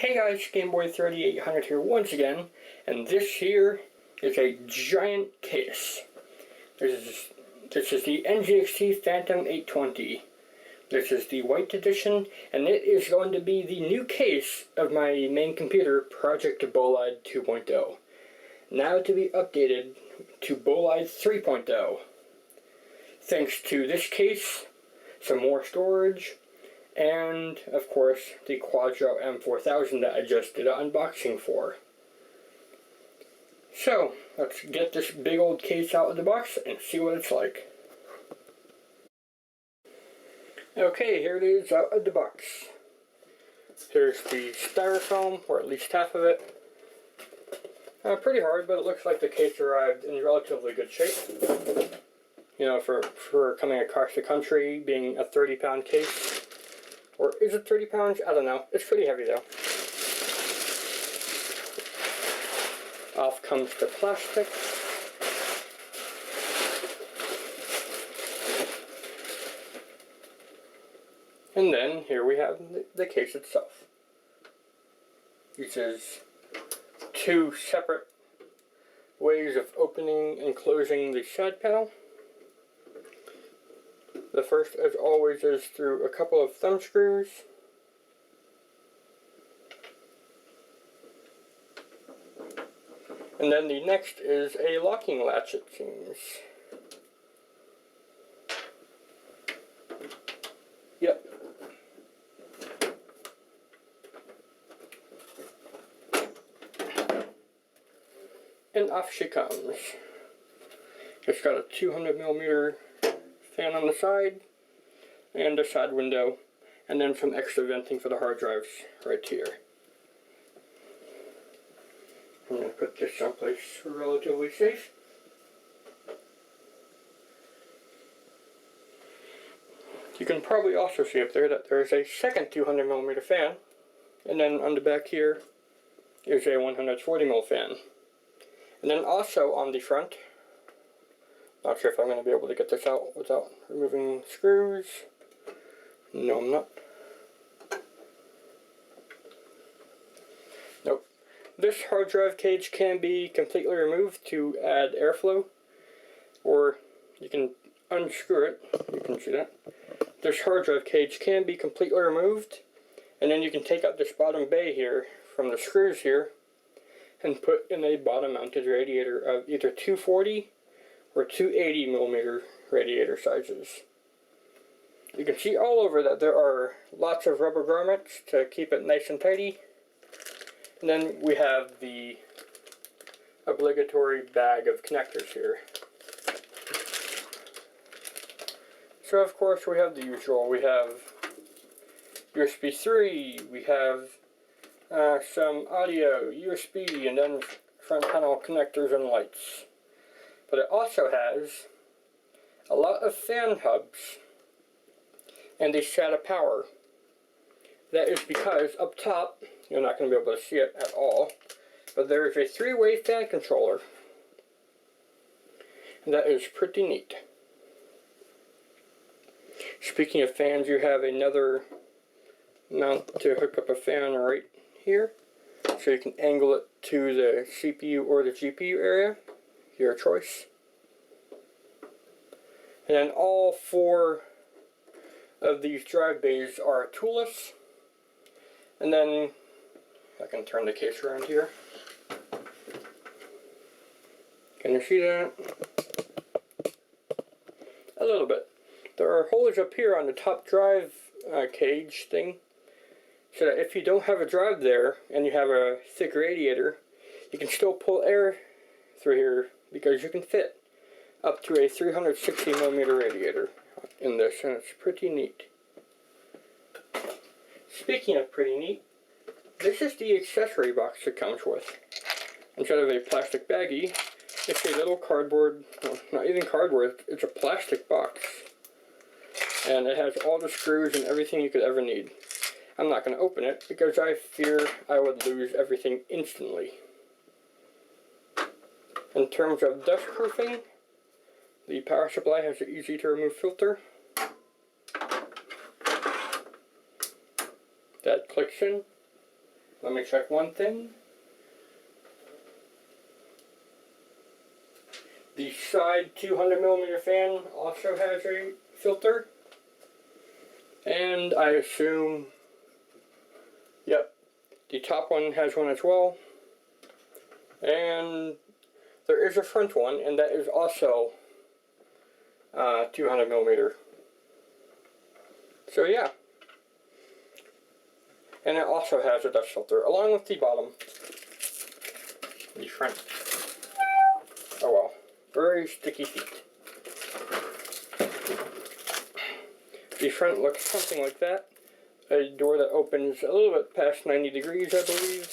Hey guys, GameBoy3800 here once again, and this here is a giant case. This is the NZXT Phantom 820. This is the white edition, and it is going to be the new case of my main computer, Project Bolide 2.0. Now to be updated to Bolide 3.0. Thanks to this case, some more storage, and of course the Quadro M4000 that I just did an unboxing for. So let's get this big old case out of the box and see what it's like. Okay, here it is out of the box. Here's the styrofoam, or at least half of it. Pretty hard, but it looks like the case arrived in relatively good shape. You know, for coming across the country, being a 30-pound case. Or is it 30 pounds? I don't know. It's pretty heavy though. Off comes the plastic. And then here we have the case itself. Uses two separate ways of opening and closing the side panel. The first, as always, is through a couple of thumb screws. And then the next is a locking latch, it seems. Yep. And off she comes. It's got a 200mm fan on the side, and a side window, and then some extra venting for the hard drives right here. I'm going to put this someplace relatively safe. You can probably also see up there that there is a second 200mm fan, and then on the back here is a 140mm fan. And then also on the front, not sure if I'm going to be able to get this out without removing screws. No, I'm not. Nope. This hard drive cage can be completely removed to add airflow, or you can unscrew it. You can see that. This hard drive cage can be completely removed, and then you can take out this bottom bay here from the screws here and put in a bottom mounted radiator of either 240 or 280mm radiator sizes. You can see all over that there are lots of rubber grommets to keep it nice and tidy. And then we have the obligatory bag of connectors here. So of course we have the usual. We have USB 3, we have some audio, USB, and then front panel connectors and lights. But it also has a lot of fan hubs and a SATA power. That is because up top, you're not going to be able to see it at all, but there is a three-way fan controller. And that is pretty neat. Speaking of fans, you have another mount to hook up a fan right here, so you can angle it to the CPU or the GPU area. Your choice. And then all four of these drive bays are toolless. And then I can turn the case around here. Can you see that? A little bit. There are holes up here on the top drive cage thing, so that if you don't have a drive there and you have a thick radiator, you can still pull air through here, because you can fit up to a 360mm radiator in this, and it's pretty neat. Speaking of pretty neat, this is the accessory box it comes with. Instead of a plastic baggie, it's a little cardboard, well, not even cardboard, it's a plastic box. And it has all the screws and everything you could ever need. I'm not going to open it because I fear I would lose everything instantly. In terms of dust proofing, the power supply has an easy to remove filter. That clicks in. let me check one thing. The side 200mm fan also has a filter. And I assume, yep, the top one has one as well. And there is a front one, and that is also 200mm. So yeah. And it also has a dust filter, along with the bottom. The front. Oh well. Very sticky feet. The front looks something like that. A door that opens a little bit past 90 degrees, I believe.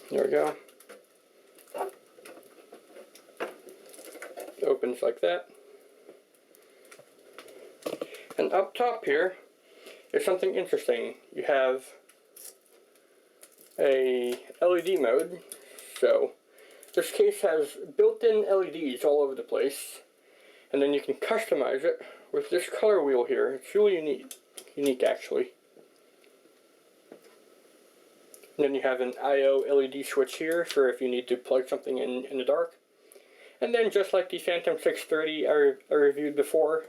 There we go. It opens like that. And up top here is something interesting. You have a LED mode. So this case has built-in LEDs all over the place. And then you can customize it with this color wheel here. It's really unique actually. And then you have an I/O LED switch here for if you need to plug something in the dark. And then just like the Phantom 630 I reviewed before,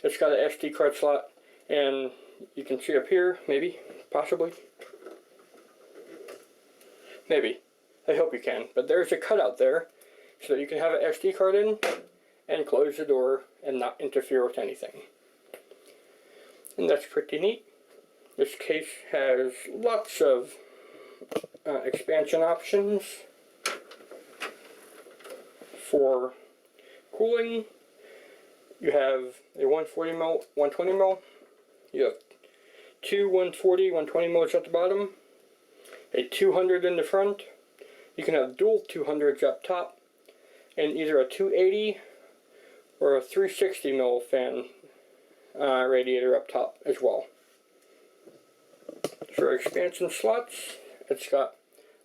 it's got an SD card slot, and you can see up here, maybe, possibly. Maybe. I hope you can. But there's a cutout there, so that you can have an SD card in, and close the door, and not interfere with anything. And that's pretty neat. This case has lots of expansion options for cooling. You have a 140mm, 120mm. You have two 140, 120mm at the bottom. A 200 in the front. You can have dual 200s up top. And either a 280 or a 360mm fan radiator up top as well. For expansion slots, it's got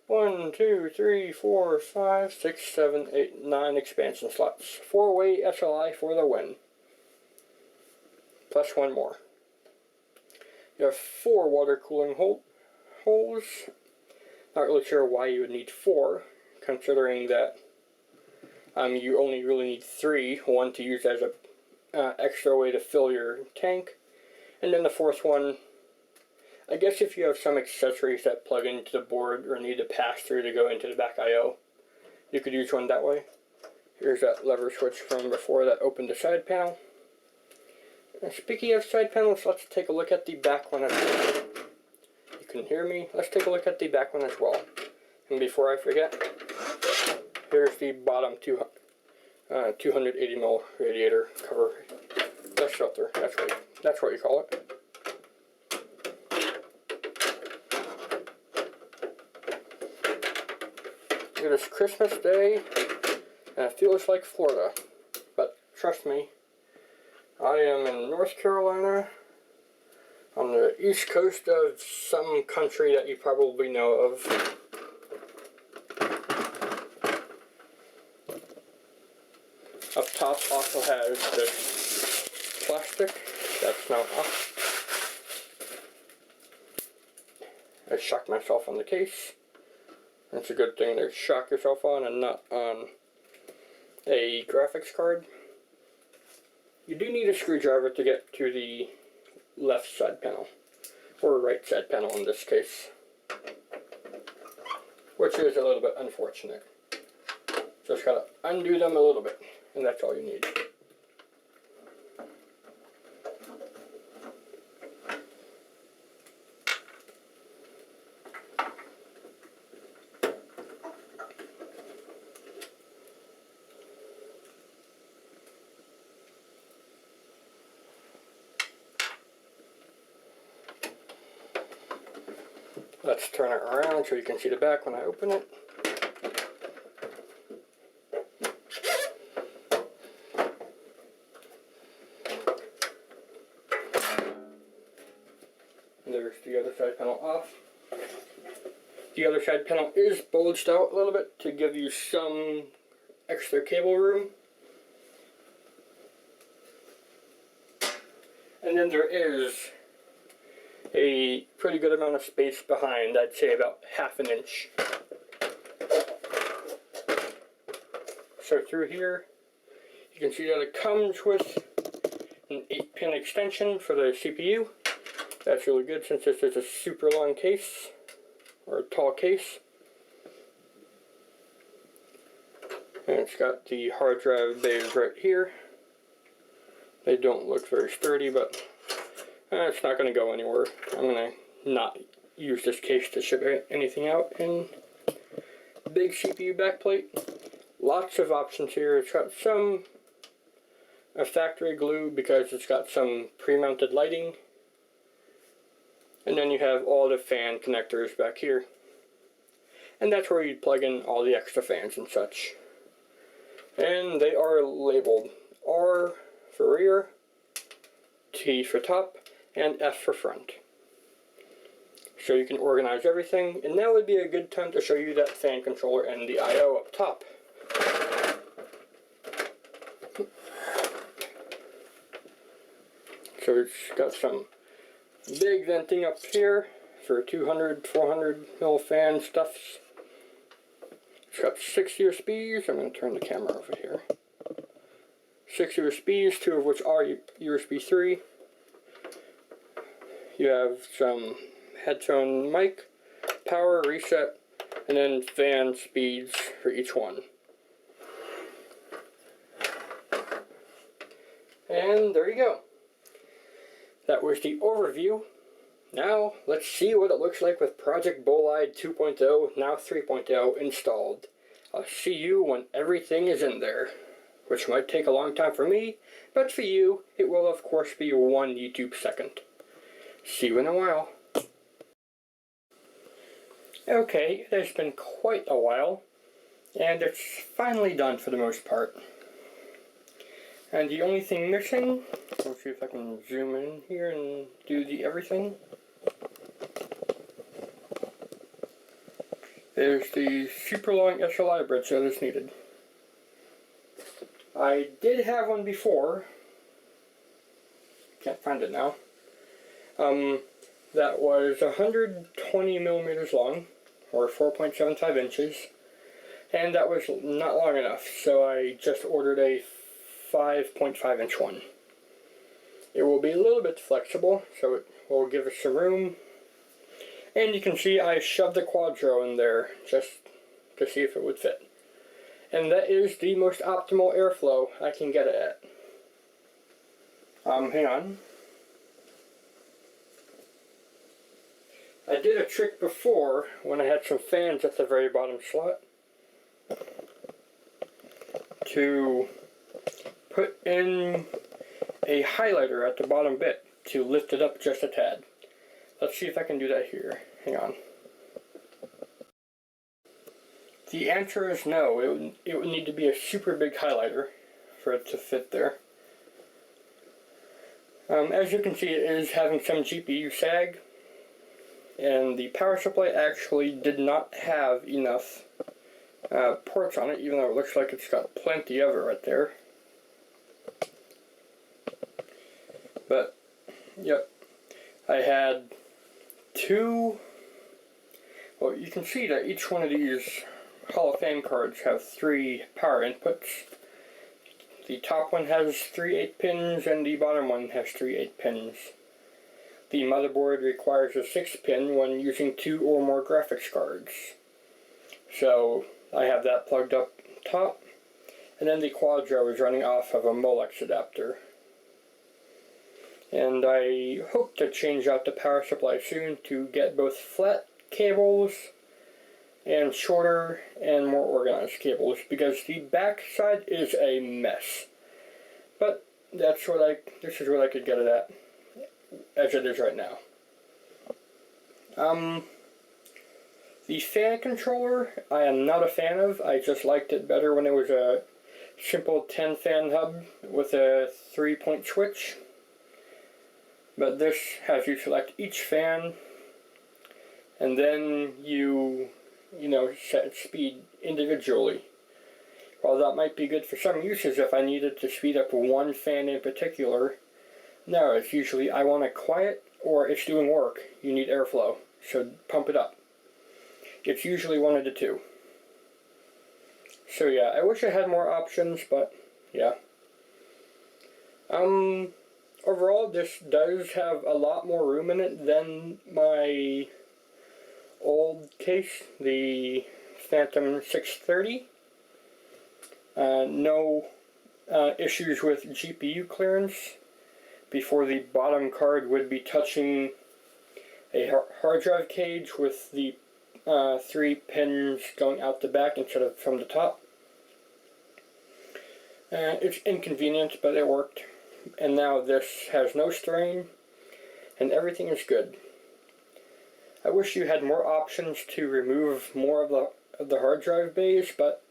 1, 2, 3, 4, 5, 6, 7, 8, 9 expansion slots. 4-way SLI for the win. Plus one more. You have 4 water cooling holes. Not really sure why you would need 4, considering that you only really need 3. One to use as a extra way to fill your tank, and then the 4th one, I guess if you have some accessories that plug into the board or need to pass through to go into the back I/O, you could use one that way. Here's that lever switch from before that opened the side panel. And speaking of side panels, let's take a look at the back one as well. You can hear me. Let's take a look at the back one as well. And before I forget, here's the bottom 280mm radiator cover dust filter. That's what you call it. It is Christmas Day, and it feels like Florida. But trust me, I am in North Carolina, on the east coast of some country that you probably know of. Up top also has this plastic that's now off. I shocked myself on the case. It's a good thing to shock yourself on and not on a graphics card. You do need a screwdriver to get to the left side panel, or right side panel in this case, which is a little bit unfortunate. Just gotta undo them a little bit, and that's all you need. Let's turn it around so you can see the back when I open it. And there's the other side panel off. The other side panel is bulged out a little bit to give you some extra cable room. And then there is a pretty good amount of space behind, I'd say about ½ an inch. So through here, you can see that it comes with an 8-pin extension for the CPU. That's really good since this is a super long case, or a tall case. And it's got the hard drive bays right here. They don't look very sturdy, but it's not going to go anywhere. I'm going to not use this case to ship anything out. And big CPU backplate. Lots of options here. It's got a factory glue because it's got some pre-mounted lighting. And then you have all the fan connectors back here. And that's where you plug in all the extra fans and such. And they are labeled R for rear, T for top, and F for front. So you can organize everything, and now would be a good time to show you that fan controller and the I/O up top. So it's got some big venting up here for 200, 400 mil fan stuffs. It's got 6 USBs. I'm going to turn the camera over here. 6 USBs, 2 of which are USB 3. You have some headphone mic, power, reset, and then fan speeds for each one. And there you go. That was the overview. Now, let's see what it looks like with Project Bolide 2.0, now 3.0, installed. I'll see you when everything is in there, which might take a long time for me, but for you, it will of course be 1 YouTube second. See you in a while. Okay, it has been quite a while, and it's finally done for the most part. And the only thing missing, let's see if I can zoom in here and do the everything, is the super long SLI bridge that is needed. I did have one before, can't find it now, that was 120 millimeters long, or 4.75 inches, and that was not long enough, so I just ordered a 5.5 inch one. It will be a little bit flexible, so it will give us some room. And you can see I shoved the Quadro in there just to see if it would fit. And that is the most optimal airflow I can get it at. Hang on. I did a trick before when I had some fans at the very bottom slot to put in a highlighter at the bottom bit to lift it up just a tad. Let's see if I can do that here. Hang on. The answer is no. It would need to be a super big highlighter for it to fit there. As you can see, it is having some GPU sag, and the power supply actually did not have enough ports on it, even though it looks like it's got plenty of it right there. But, yep, I had two, well, you can see that each one of these Hall of Fame cards have 3 power inputs. The top one has 3 8-pins and the bottom one has 3 8-pins. The motherboard requires a 6-pin when using 2 or more graphics cards. So I have that plugged up top, and then the Quadro is running off of a Molex adapter. And I hope to change out the power supply soon to get both flat cables and shorter and more organized cables, because the back side is a mess. But this is what I could get it at, as it is right now. The fan controller, I am not a fan of. I just liked it better when it was a simple 10 fan hub with a 3-point switch. But this has you select each fan, and then you set speed individually. While that might be good for some uses, if I needed to speed up one fan in particular, No, it's usually I want it quiet or it's doing work. You need airflow, so pump it up. It's usually one of the two. So yeah, I wish I had more options, but yeah. Overall, this does have a lot more room in it than my old case, the Phantom 630. No issues with GPU clearance. Before the bottom card would be touching a hard drive cage with the 3 pins going out the back instead of from the top. It's inconvenient, but it worked. And now this has no strain, and everything is good. I wish you had more options to remove more of the hard drive bays, but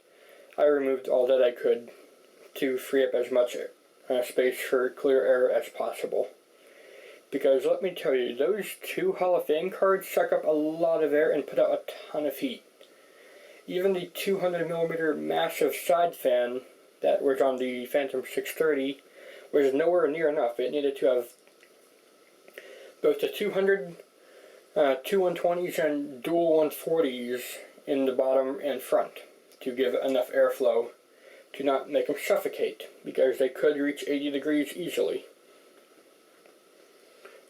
I removed all that I could to free up as much space for clear air as possible. Because let me tell you, those 2 Hall of Fame cards suck up a lot of air and put out a ton of heat. Even the 200mm massive side fan that was on the Phantom 630 was nowhere near enough. It needed to have both the 200, 2 120s and dual 140s in the bottom and front to give enough airflow to not make them suffocate, because they could reach 80 degrees easily.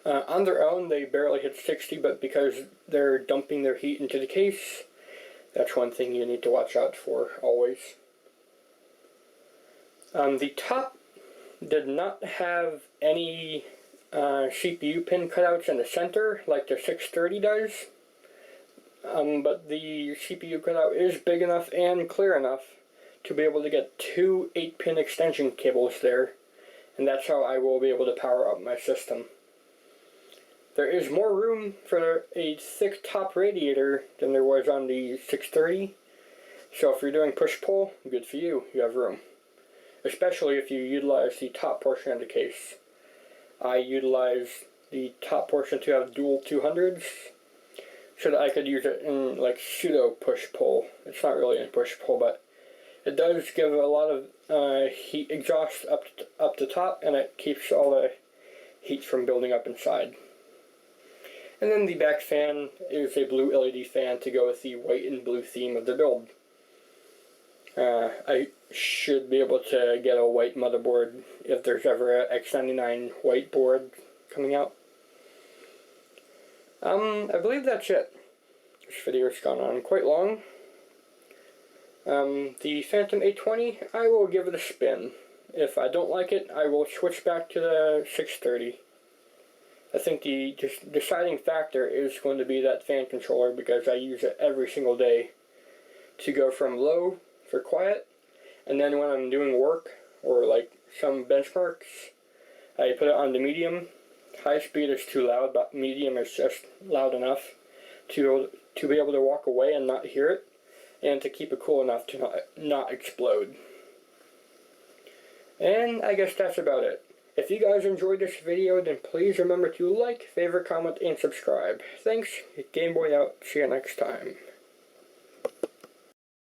On their own, they barely hit 60, but because they're dumping their heat into the case, that's one thing you need to watch out for always. The top did not have any CPU pin cutouts in the center like the 630 does, but the CPU cutout is big enough and clear enough to be able to get 2 8-pin extension cables there, and that's how I will be able to power up my system. There is more room for a thick top radiator than there was on the 630, so if you're doing push-pull, good for you, you have room. Especially if you utilize the top portion of the case. I utilize the top portion to have dual 200s, so that I could use it in like pseudo push-pull. It's not really in push-pull, but it does give a lot of heat exhaust up the top, and it keeps all the heat from building up inside. And then the back fan is a blue LED fan to go with the white and blue theme of the build. I should be able to get a white motherboard if there's ever a X99 white board coming out. I believe that's it. This video's gone on quite long. The Phantom 820, I will give it a spin. If I don't like it, I will switch back to the 630. I think the deciding factor is going to be that fan controller, because I use it every single day to go from low for quiet, and then when I'm doing work or like some benchmarks, I put it on the medium. High speed is too loud, but medium is just loud enough to be able to walk away and not hear it, and to keep it cool enough to not explode. And I guess that's about it. If you guys enjoyed this video, then please remember to like, favorite, comment, and subscribe. Thanks, Game Boy out, see you next time.